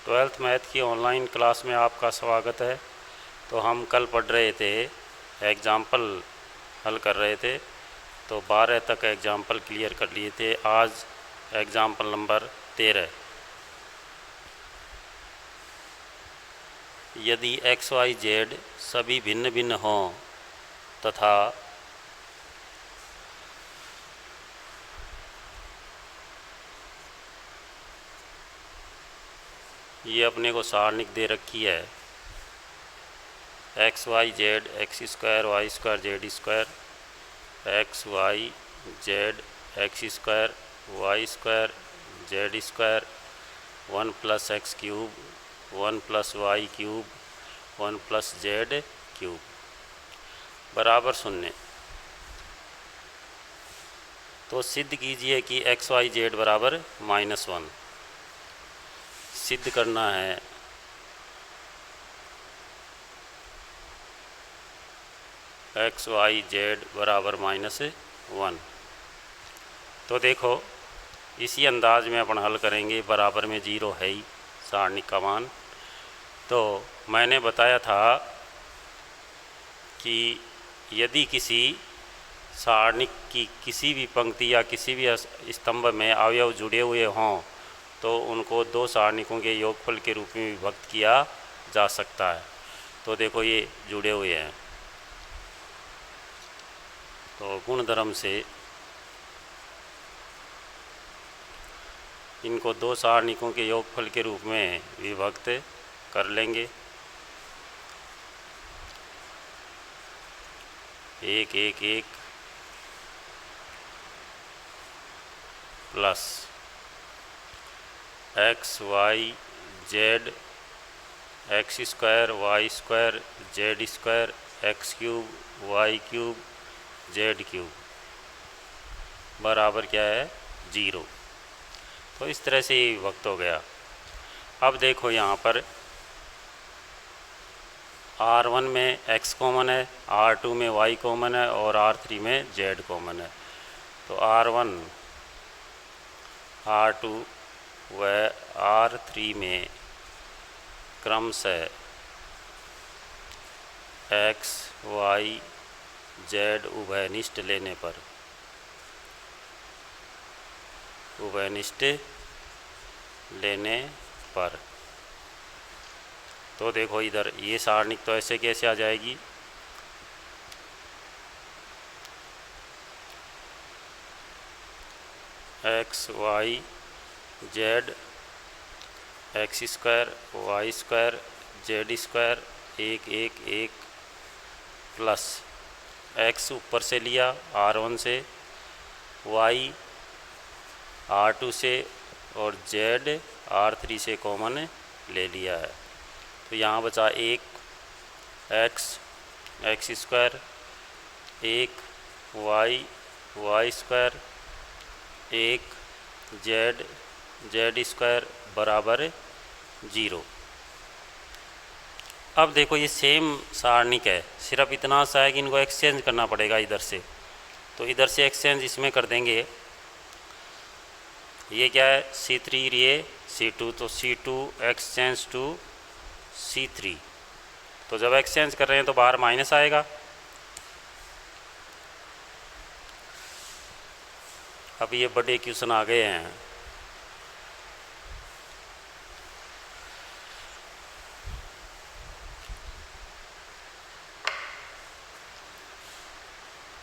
Twelfth math की online class में आपका स्वागत है। तो हम कल पढ़ रहे थे, एग्ज़ाम्पल हल कर रहे थे, तो 12 तक एग्ज़ाम्पल क्लियर कर लिए थे। आज एग्ज़ाम्पल नंबर 13। यदि एक्स वाई जेड सभी भिन्न भिन्न हों तथा ये अपने को सारणिक दे रखी है, x y z x square y square z square, x y z x square y square z square, 1 + x cube 1 + y cube 1 + z cube बराबर 0। तो सिद्ध कीजिए कि एक्स वाई जेड बराबर -1। सिद्ध करना है एक्स वाई जेड बराबर -1। तो देखो, इसी अंदाज में अपन हल करेंगे। बराबर में 0 है ही सारणिक का मान। तो मैंने बताया था कि यदि किसी सारणिक की किसी भी पंक्ति या किसी भी स्तंभ में अवयव जुड़े हुए हों तो उनको दो सारणिकों के योगफल के रूप में विभक्त किया जा सकता है। तो देखो, ये जुड़े हुए हैं, तो गुणधर्म से इनको दो सारणिकों के योगफल के रूप में विभक्त कर लेंगे। 1 1 1 plus x y z x square y square z square x cube y cube z cube बराबर क्या है? 0। तो इस तरह से ये विभक्त हो गया। अब देखो, यहाँ पर R1 में x कॉमन है, R2 में y कॉमन है और R3 में z कॉमन है। तो R1 R2 व R3 में क्रमशः x y z उभयनिष्ठ लेने पर तो देखो, इधर ये सारणिक तो ऐसे कैसे आ जाएगी? X y z x square y square z square 1 1 1 plus x ऊपर से लिया R1 से, वाई R2 से और जेड R3 से कॉमन ले लिया है। तो यहाँ बचा 1 x square 1 y square 1 z square बराबर 0। अब देखो, ये सेम सारणिक है, सिर्फ इतना सा है कि इनको एक्सचेंज करना पड़ेगा इधर से। तो इधर से एक्सचेंज इसमें कर देंगे। ये क्या है? C3 ये C2, तो C2 एक्सचेंज टू C3। तो जब एक्सचेंज कर रहे हैं तो बाहर माइनस आएगा। अब ये बड़े क्वेश्चन आ गए हैं।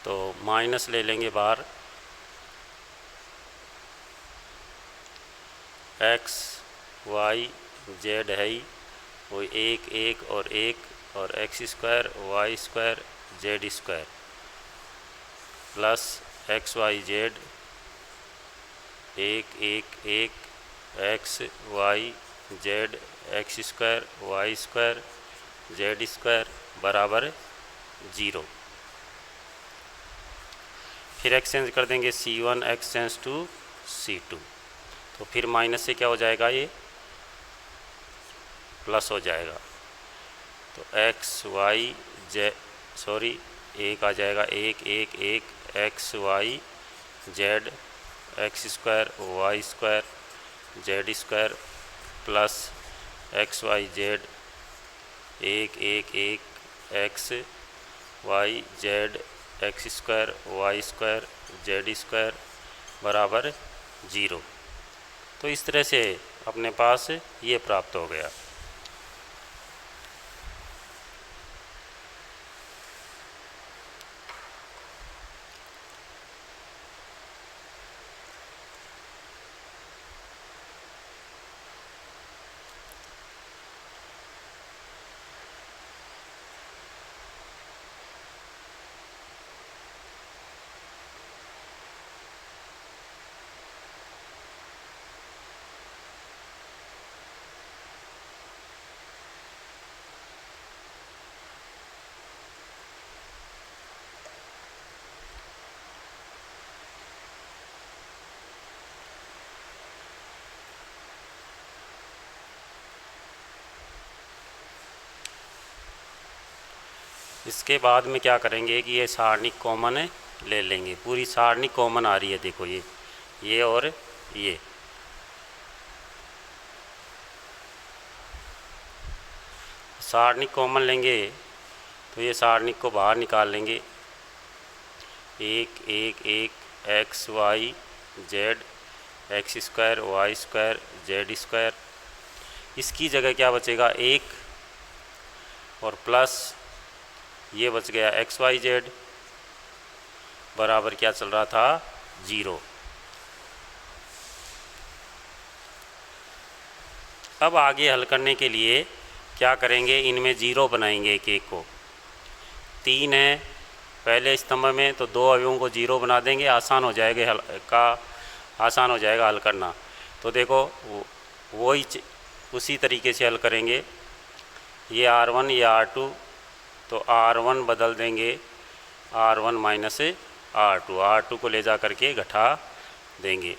तो माइनस ले लेंगे बाहर। एक्स वाई जेड है ही, वो 1 1 और 1 और x square y square z square plus x y z 1 1 1 x y z x square y square z square बराबर 0। फिर एक्सचेंज कर देंगे C1 एक्सचेंज टू C2। तो फिर माइनस से क्या हो जाएगा? ये प्लस हो जाएगा। तो एक्स वाई एक आ जाएगा 1 1 1 x y z x square y square z square plus x y z 1 1 1 x y z x square y square z square बराबर 0। तो इस तरह से अपने पास ये प्राप्त हो गया। इसके बाद में क्या करेंगे कि ये सारणिक कॉमन ले लेंगे। पूरी सारणिक कॉमन आ रही है, देखो ये और ये। सारणिक कॉमन लेंगे तो ये सारणिक को बाहर निकाल लेंगे। 1 1 1 x y z x square y square z square. इसकी जगह क्या बचेगा 1 और प्लस ये बच गया एक्स वाई जेड बराबर क्या चल रहा था 0। अब आगे हल करने के लिए क्या करेंगे, इनमें 0 बनाएंगे एक एक को। 3 है पहले स्तंभ में तो 2 अवयवों को 0 बना देंगे, आसान हो जाएगा हल करना। तो देखो वही उसी तरीके से हल करेंगे। ये R1 ये R2 तो R1 बदल देंगे R1 माइनस R2 को ले जा करके घटा देंगे।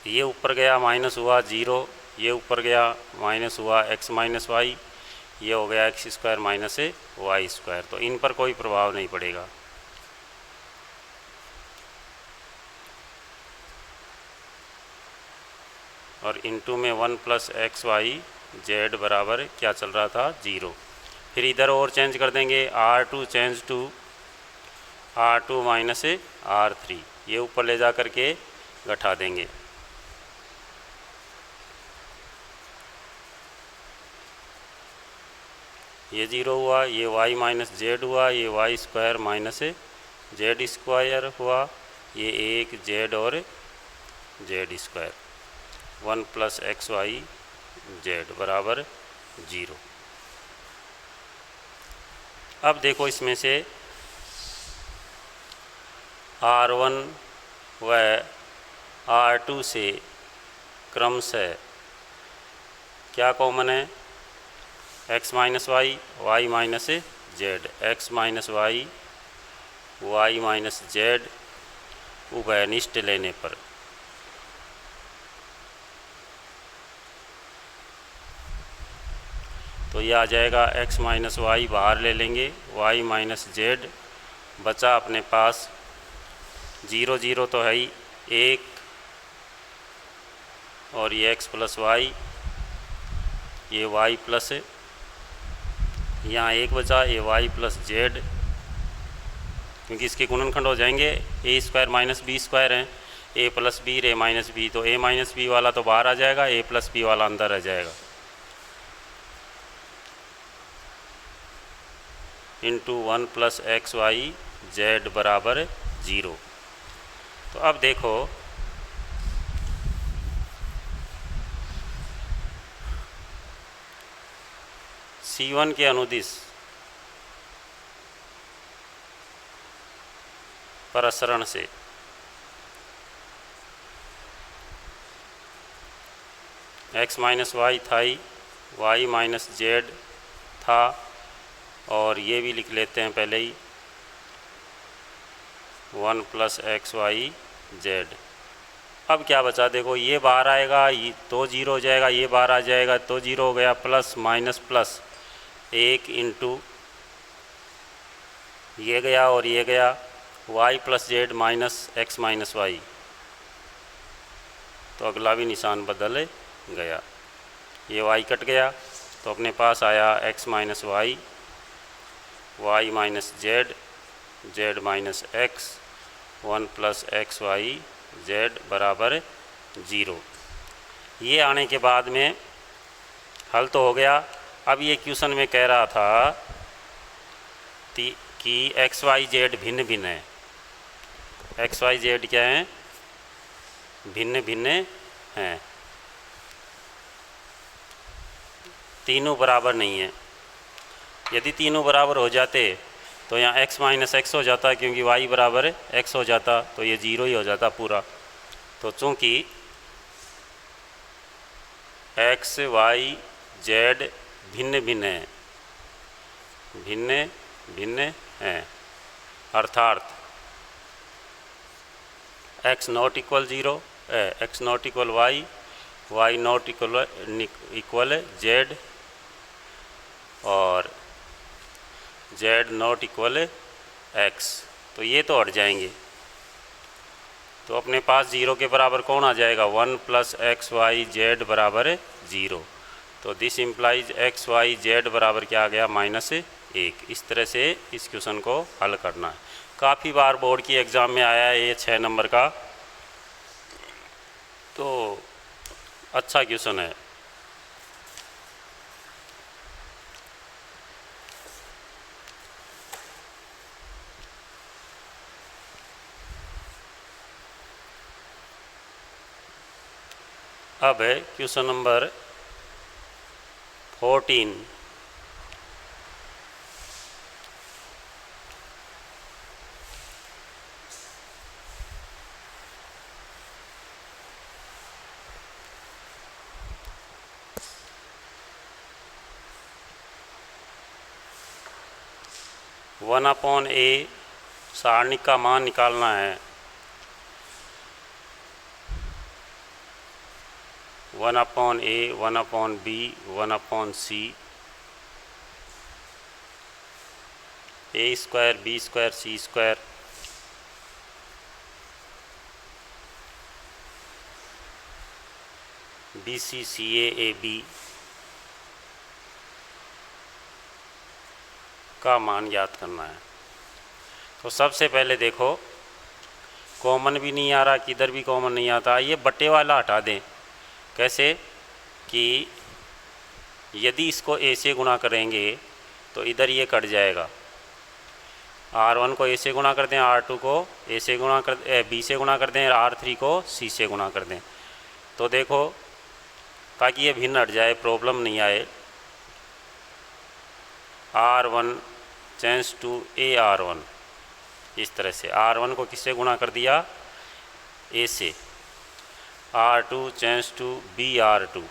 ये ऊपर गया माइनस हुआ 0, ये ऊपर गया माइनस हुआ x माइनस वाई, ये हो गया x square minus y square. तो इन पर कोई प्रभाव नहीं पड़ेगा। और इनटू में 1 प्लस एक्स वाई जेड बराबर क्या चल रहा था 0। फिर इधर और चेंज कर देंगे R2 change to R2 minus R3, ये ऊपर ले जा करके घटा देंगे। ये 0 हुआ, ये y माइनस जेड हुआ, ये y square minus z square हुआ, ये एक जेड और z square 1 plus x y z बराबर 0। अब देखो इसमें से R1 व R2 से क्रमशः क्या कॉमन है, x minus y y minus z, x minus y y minus z उभयनिष्ठ लेने पर तो ये आ जाएगा x माइनस वाई बाहर ले लेंगे, y माइनस जेड बचा अपने पास 0 0 तो है ही 1 और ये x प्लस वाई, ये y प्लस यहाँ 1 बचा, ये y प्लस जेड, क्योंकि इसके गुणनखंड हो जाएंगे a square minus b square हैं, a प्लस बी रे माइनस बी, तो a माइनस बी वाला तो बाहर आ जाएगा, a प्लस बी वाला अंदर आ जाएगा। Into 1 plus x y z बराबर 0। तो अब देखो C1 के अनुदिश प्रसरण से x माइनस वाई था ही, y माइनस जेड था, और ये भी लिख लेते हैं पहले ही 1 प्लस एक्स वाई जेड। अब क्या बचा, देखो ये बाहर आएगा ये तो 0 हो जाएगा, ये बाहर आ जाएगा तो 0 हो गया, प्लस माइनस प्लस 1 इंटू ये गया और ये गया, y plus z minus x minus y, तो अगला भी निशान बदल गया। ये y कट गया तो अपने पास आया x minus y, y minus z, z minus x, 1 plus x y z बराबर 0। ये आने के बाद में हल तो हो गया। अब ये क्वेश्चन में कह रहा था कि एक्स वाई जेड भिन्न भिन्न है। एक्स वाई जेड क्या है? भिन्न भिन्न हैं, तीनों बराबर नहीं है। यदि तीनों बराबर हो जाते तो यहाँ x माइनस एक्स हो जाता, क्योंकि y बराबर x हो जाता, तो ये 0 ही हो जाता पूरा। तो चूँकि x y z भिन्न भिन्न हैं, भिन्न भिन्न हैं, अर्थात x not equal 0, x not equal y, y not equal z और z नॉट इक्वल x, तो ये तो हट जाएंगे। तो अपने पास 0 के बराबर कौन आ जाएगा? 1 प्लस एक्स वाई जेड बराबर 0। तो this implies x y z बराबर क्या आ गया? -1। इस तरह से इस क्वेश्चन को हल करना है। काफ़ी बार बोर्ड की एग्ज़ाम में आया है ये 6 नंबर का, तो अच्छा क्वेश्चन है। अब है question number 14। One upon a सारणी का मान निकालना है। 1 upon a, 1 upon b, 1 upon c, a square b square c square, b c c a b का मान याद करना है। तो सबसे पहले देखो, कॉमन भी नहीं आ रहा, किधर भी कॉमन नहीं आता। ये बट्टे वाला हटा दें। कैसे? कि यदि इसको ए से गुणा करेंगे तो इधर ये कट जाएगा। R1 को ए से गुणा कर दें, R2 को ए से गुणा कर बी से गुणा कर दें, R3 को सी से गुणा कर दें। तो देखो, ताकि ये भिन्न हट जाए, प्रॉब्लम नहीं आए, R1 change to A R1, इस तरह से R1 को किससे गुणा कर दिया? ए से। R2 change to be R2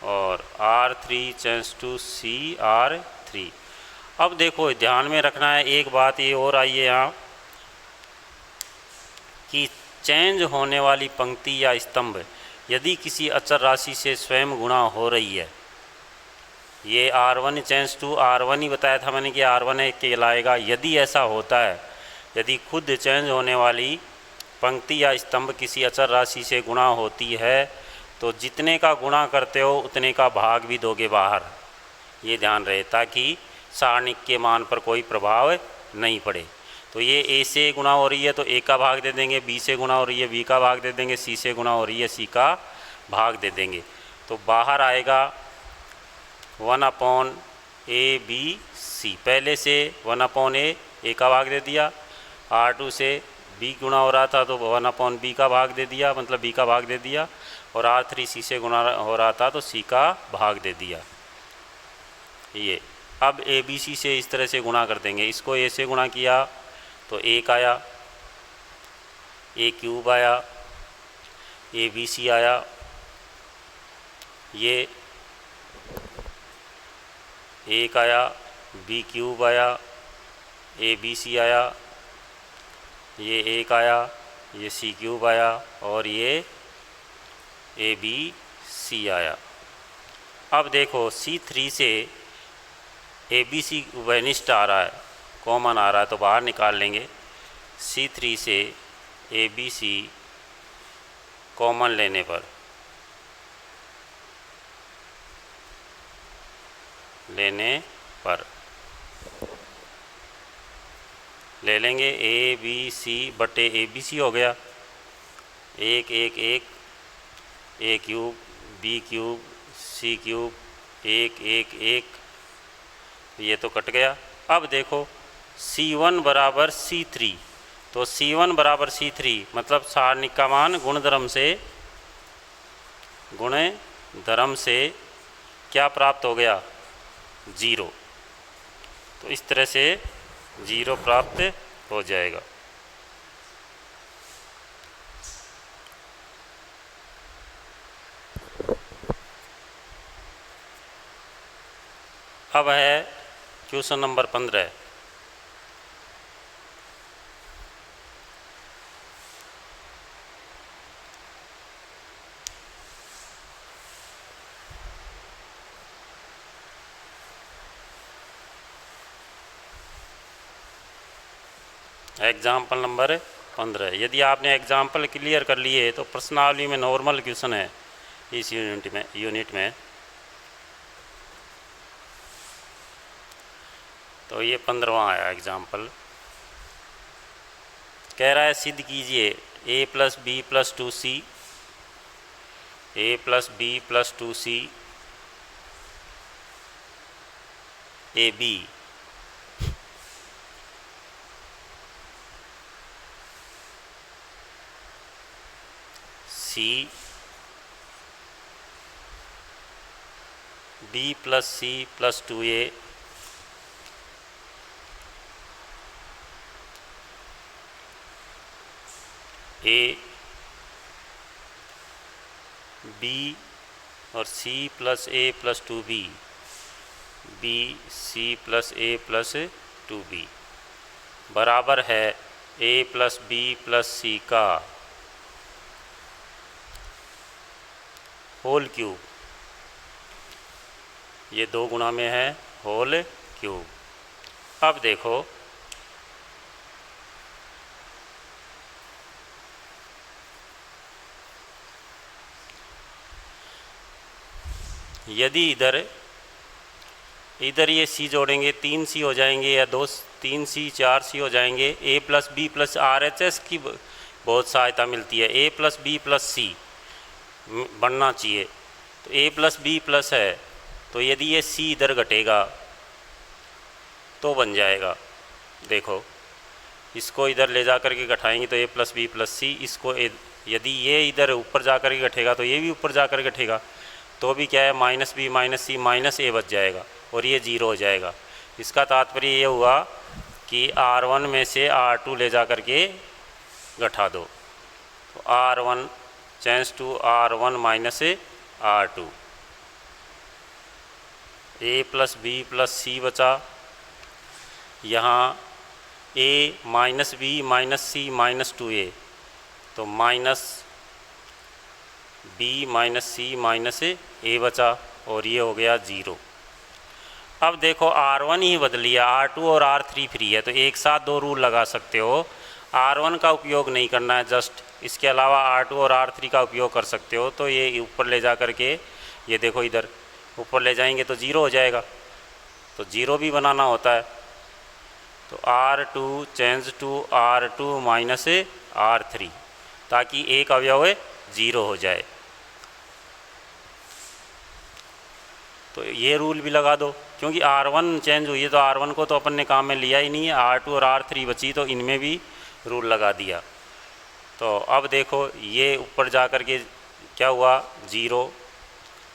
और R3 change to C R3। अब देखो, ध्यान में रखना है एक बात ये और आई है यहाँ कि चेंज होने वाली पंक्ति या स्तंभ यदि किसी अचर राशि से स्वयं गुणा हो रही है, ये R1 चेंज टू R1 ही बताया था मैंने कि R1 कहलाएगा। यदि ऐसा होता है, यदि खुद चेंज होने वाली पंक्ति या स्तंभ किसी अचर राशि से गुणा होती है, तो जितने का गुणा करते हो उतने का भाग भी दोगे बाहर। ये ध्यान रहे, ताकि सारणिक के मान पर कोई प्रभाव नहीं पड़े। तो ये ए से गुणा हो रही है तो ए का भाग दे देंगे, बी से गुणा हो रही है बी का भाग दे देंगे, सी से गुणा हो रही है सी का भाग दे देंगे। तो बाहर आएगा 1 अपॉन ए बी सी। पहले से 1 अपॉन ए का भाग दे दिया, R2 से बी गुणा हो रहा था तो 1 अपॉन बी का भाग दे दिया, मतलब बी का भाग दे दिया, और R3 सी से गुणा हो रहा था तो सी का भाग दे दिया। ये अब ए बी सी से इस तरह से गुणा कर देंगे। इसको ए से गुणा किया तो 1 आया, ए क्यूब आया, ए बी सी आया, ये 1 आया, बी क्यूब आया, ए बी सी आया, ये 1 आया, ये सी क्यूब आया, और ये ए बी सी आया। अब देखो, C3 से ए बी सी वेनिस्ट आ रहा है, कॉमन आ रहा है, तो बाहर निकाल लेंगे। C3 से ए बी सी कॉमन लेने पर लेने पर ले लेंगे ए बी सी बटे ए बी सी हो गया, एक एक एक, ए cube B cube C cube एक एक एक, ये तो कट गया। अब देखो C1 बराबर C3, तो C1 बराबर C3 मतलब सारणिक का मान गुणधर्म से क्या प्राप्त हो गया, 0। तो इस तरह से 0 प्राप्त हो जाएगा। अब है क्वेश्चन नंबर 15। Example number 15। यदि आपने एग्जाम्पल क्लियर कर लिए तो प्रश्नावली में नॉर्मल क्वेश्चन है इस यूनिट में। तो ये 15वां आया एग्जाम्पल। कह रहा है सिद्ध कीजिए a plus B plus 2c, a plus B plus 2c A B C B plus C plus 2a A B और C plus A plus 2b B C plus A plus 2b बराबर है a plus B plus सी का whole cube. ये 2 गुणा में है whole cube. अब देखो यदि इधर ये सी जोड़ेंगे 3c हो जाएंगे, या 3c 4c हो जाएंगे। a plus B plus RHS की बहुत सहायता मिलती है। a plus B plus c बनना चाहिए, तो a प्लस बी प्लस है, तो यदि ये c इधर घटेगा तो बन जाएगा। देखो इसको इधर ले जा कर के घटाएंगे तो a प्लस बी प्लस सी, इसको यदि ये इधर ऊपर जा कर के घटेगा तो ये भी ऊपर जा कर घटेगा, तो भी क्या है minus B minus C minus a बच जाएगा और ये 0 हो जाएगा। इसका तात्पर्य ये हुआ कि R1 में से R2 ले जा कर के घटा दो, तो R1 change to R1 minus R2। a plus B plus C बचा, यहाँ a minus B minus C minus 2a, तो minus B minus C minus a बचा और ये हो गया 0। अब देखो R1 ही बदल लिया, R2 और R3 फ्री है, तो एक साथ 2 रूल लगा सकते हो। R1 का उपयोग नहीं करना है जस्ट, इसके अलावा R2 और R3 का उपयोग कर सकते हो। तो ये ऊपर ले जा कर के ये देखो इधर ऊपर ले जाएंगे तो 0 हो जाएगा, तो 0 भी बनाना होता है। तो R2 change to R2 minus R3 ताकि एक अवयव 0 हो जाए। तो ये रूल भी लगा दो, क्योंकि R1 चेंज हुई है तो R1 को तो अपन ने काम में लिया ही नहीं है, R2 और R3 बची, तो इनमें भी रूल लगा दिया। तो अब देखो ये ऊपर जा कर के क्या हुआ 0,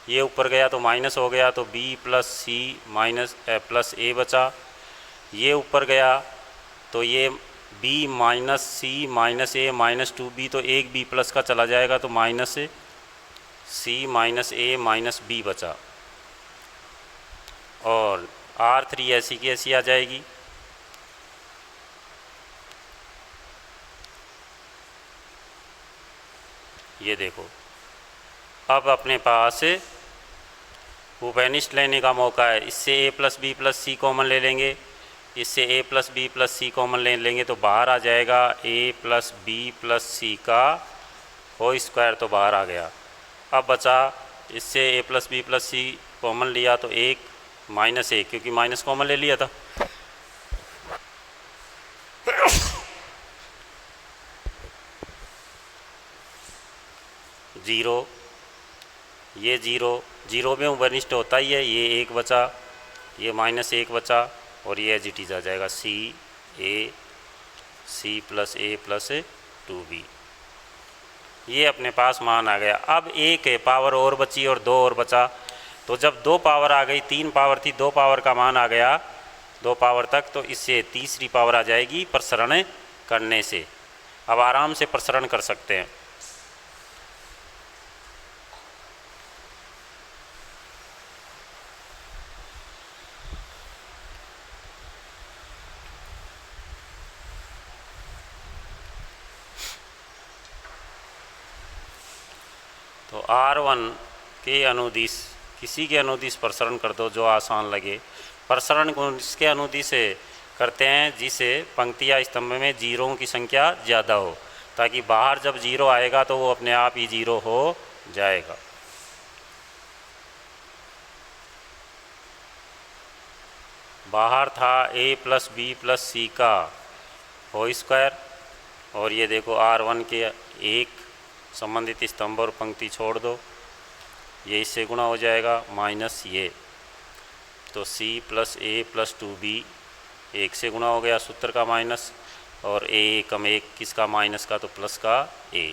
ये ऊपर गया तो माइनस हो गया, तो b plus c minus plus a बचा। ये ऊपर गया तो ये b minus C minus a minus 2b, तो एक b प्लस का चला जाएगा, तो minus C minus a minus b बचा। और R3 ऐसी की ऐसी आ जाएगी। ये देखो अब अपने पास उपेनिष्ठ लेने का मौका है। इससे a plus B plus c common ले लेंगे, इससे a plus B plus c common ले लेंगे, तो बाहर आ जाएगा a प्लस बी प्लस सी का होल स्क्वायर, तो बाहर आ गया। अब बचा इससे a plus B plus c common लिया तो 1 -1, क्योंकि माइनस कॉमन ले लिया था। जीरो, ये जीरो में वनिष्ठ होता ही है, ये 1 बचा, ये -1 बचा, और ये एज इट इज आ जाएगा C + A + 2B। ये अपने पास मान आ गया। अब 1 है पावर और बची और 2 और बचा, तो जब 2 पावर आ गई, 3 पावर थी, 2 पावर का मान आ गया 2 पावर तक, तो इससे तीसरी पावर आ जाएगी प्रसरण करने से। अब आराम से प्रसरण कर सकते हैं। तो R1 के अनुदिश किसी के अनुदिश प्रसरण कर दो जो आसान लगे। प्रसरण को इसके अनुदिश से करते हैं जिसे पंक्ति या स्तंभ में जीरों की संख्या ज़्यादा हो, ताकि बाहर जब जीरो आएगा तो वो अपने आप ही जीरो हो जाएगा। बाहर था A + B + C का होल स्क्वायर, और ये देखो R1 के एक संबंधित स्तंभ और पंक्ति छोड़ दो, ये इससे गुणा हो जाएगा माइनस ये, तो C + A + 2B 1 से गुणा हो गया सूत्र का माइनस, और A कम 1 किसका माइनस का, तो प्लस का A,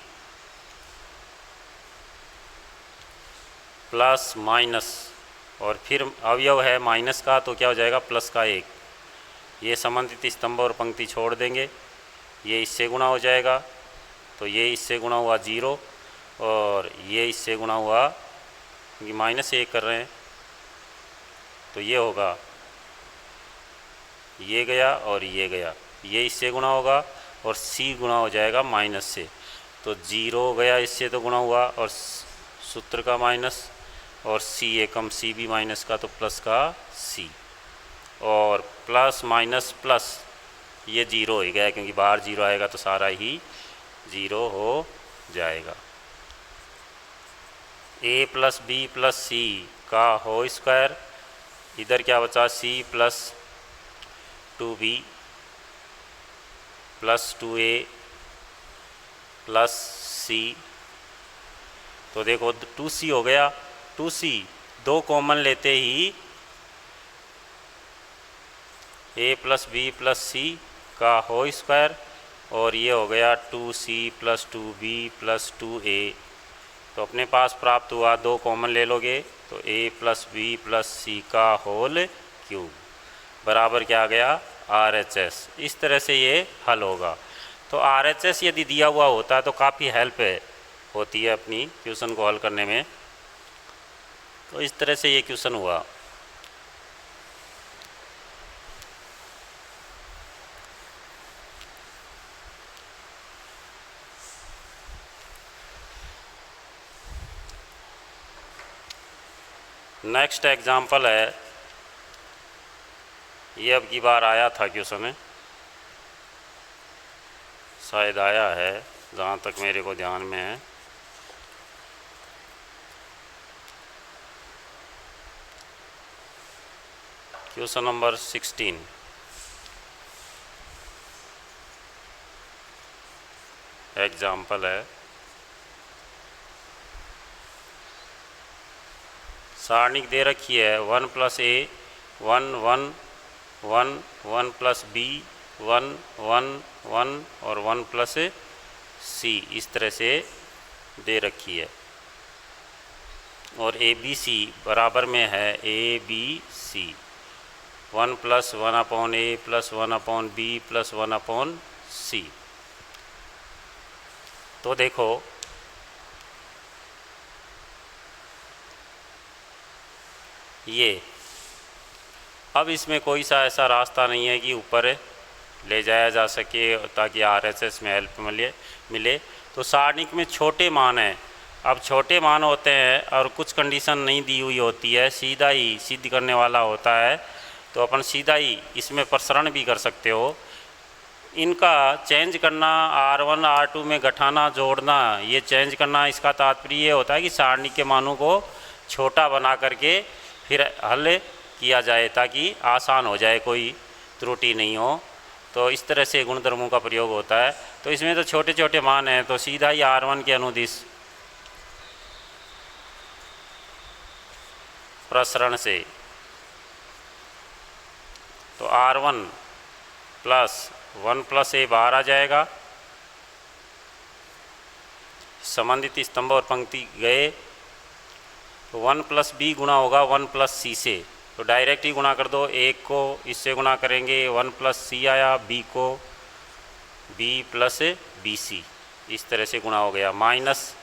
प्लस माइनस, और फिर अवयव है माइनस का तो क्या हो जाएगा प्लस का 1। ये संबंधित स्तंभ और पंक्ति छोड़ देंगे, ये इससे गुणा हो जाएगा, तो ये इससे गुणा हुआ 0, और ये इससे गुणा हुआ, क्योंकि -1 कर रहे हैं, तो ये होगा, ये गया और ये गया, ये इससे गुणा होगा, और C गुणा हो जाएगा माइनस से, तो 0 गया इससे तो गुणा हुआ, और सूत्र का माइनस, और C एकम C भी माइनस का तो प्लस का C, और प्लस माइनस प्लस ये 0 हो गया, क्योंकि बाहर 0 आएगा तो सारा ही 0 हो जाएगा। A + B + C का होल स्क्वायर, इधर क्या बचा C + 2B + 2A + C, तो देखो 2C हो गया, 2C 2 कॉमन लेते ही A + B + C का होल स्क्वायर, और ये हो गया 2C + 2B + 2A, तो अपने पास प्राप्त हुआ 2 कॉमन ले लोगे तो A + B + C का होल क्यूब बराबर क्या आ गया RHS। इस तरह से ये हल होगा। तो RHS यदि दिया हुआ होता है तो काफ़ी हेल्प होती है अपनी क्वेश्चन को हल करने में। तो इस तरह से ये क्वेश्चन हुआ। नेक्स्ट एग्जाम्पल है, ये अब की बार आया था क्वेश्चन में, शायद आया है जहाँ तक मेरे को ध्यान में है। क्वेश्चन नंबर 16 एग्जाम्पल है। सारणिक दे रखी है 1 + A 1 1 1 1 + B 1 1 1 और 1 + C, इस तरह से दे रखी है। और ABC बराबर में है ABC 1 + 1/A + 1/B + 1/C। तो देखो ये अब इसमें कोई सा ऐसा रास्ता नहीं है कि ऊपर ले जाया जा सके ताकि RHS में हेल्प मिले। तो सारणिक में छोटे मान हैं। अब छोटे मान होते हैं और कुछ कंडीशन नहीं दी हुई होती है, सीधा ही सिद्ध करने वाला होता है, तो अपन सीधा ही इसमें प्रसरण भी कर सकते हो। इनका चेंज करना, R1 R2 में घटाना जोड़ना, ये चेंज करना, इसका तात्पर्य ये होता है कि सारणी के मानों को छोटा बना करके फिर हल किया जाए ताकि आसान हो जाए, कोई त्रुटि नहीं हो। तो इस तरह से गुणधर्मों का प्रयोग होता है। तो इसमें तो छोटे छोटे मान हैं, तो सीधा ही R1 के अनुदिश प्रसरण से तो R1 प्लस 1 प्लस ए बाहर आ जाएगा। संबंधित स्तंभ और पंक्ति गए तो 1 प्लस बी गुणा होगा 1 प्लस सी से, तो डायरेक्ट ही गुणा कर दो। एक को इससे गुणा करेंगे 1 प्लस सी आया, बी को बी प्लस बी सी, इस तरह से गुणा हो गया। माइनस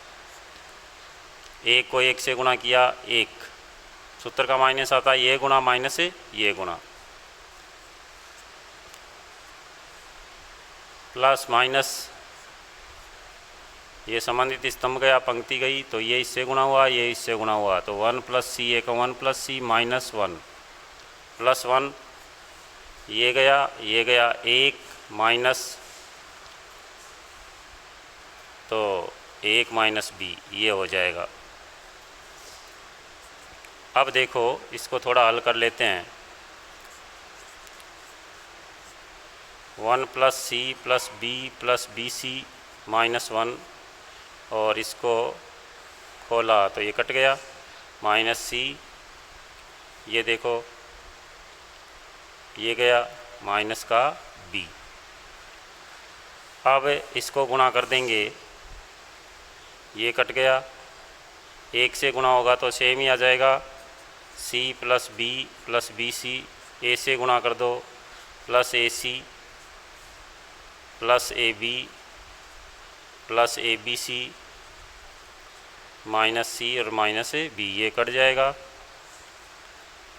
एक को एक से गुणा किया, एक सूत्र का माइनस आता है, ये गुणा माइनस ये गुणा, प्लस माइनस ये संबंधित स्तंभ गया, पंक्ति गई, तो ये इससे गुणा हुआ, ये इससे गुणा हुआ, तो 1 प्लस सी, एक 1 प्लस सी माइनस 1 प्लस 1, ये गया 1 माइनस, तो 1 माइनस बी, ये हो जाएगा। अब देखो इसको थोड़ा हल कर लेते हैं। 1 प्लस सी प्लस बी सी माइनस 1, और इसको खोला तो ये कट गया, माइनस सी, ये देखो ये गया माइनस का बी। अब इसको गुणा कर देंगे, ये कट गया, एक से गुणा होगा तो सेम ही आ जाएगा, सी प्लस बी सी, ए से गुणा कर दो plus A C plus A B plus A B C minus C और माइनस बी, ये कट जाएगा।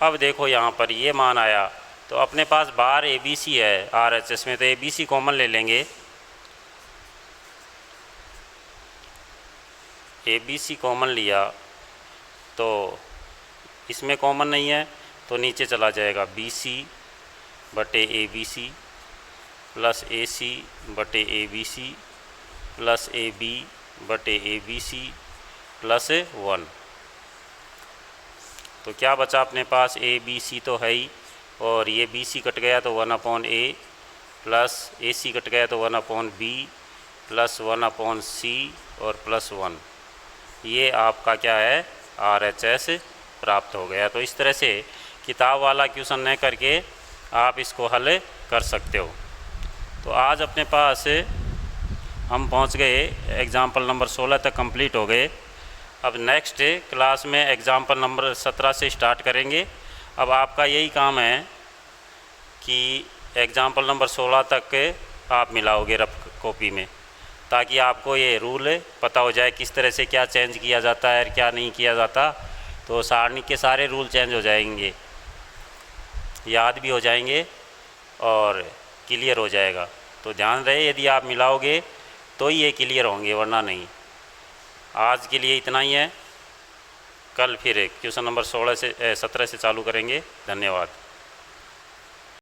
अब देखो यहाँ पर ये मान आया, तो अपने पास बाहर ए बी सी है RHS में, तो ए बी सी कॉमन ले लेंगे। ए बी सी कॉमन लिया तो इसमें कॉमन नहीं है, तो नीचे चला जाएगा बी सी बटे a B C plus A c बटे a B C plus A b बटे ए बी सी प्लस 1। तो क्या बचा अपने पास, ए बी सी तो है ही, और ये बी सी कट गया तो 1/a प्लस ए सी कट गया तो 1/b प्लस 1/c और प्लस 1। ये आपका क्या है, RHS प्राप्त हो गया। तो इस तरह से किताब वाला क्वेश्चन न करके आप इसको हल कर सकते हो। तो आज अपने पास हम पहुंच गए, एग्ज़ाम्पल नंबर 16 तक कंप्लीट हो गए। अब नेक्स्ट क्लास में एग्ज़ाम्पल नंबर 17 से स्टार्ट करेंगे। अब आपका यही काम है कि एग्ज़ाम्पल नंबर 16 तक आप मिलाओगे रफ कॉपी में, ताकि आपको ये रूल पता हो जाए किस तरह से क्या चेंज किया जाता है और क्या नहीं किया जाता। तो सारणी के सारे रूल चेंज हो जाएंगे, याद भी हो जाएंगे और क्लियर हो जाएगा। तो ध्यान रहे, यदि आप मिलाओगे तो ही ये क्लियर होंगे, वरना नहीं। आज के लिए इतना ही है, कल फिर क्वेश्चन नंबर 17 से चालू करेंगे। धन्यवाद।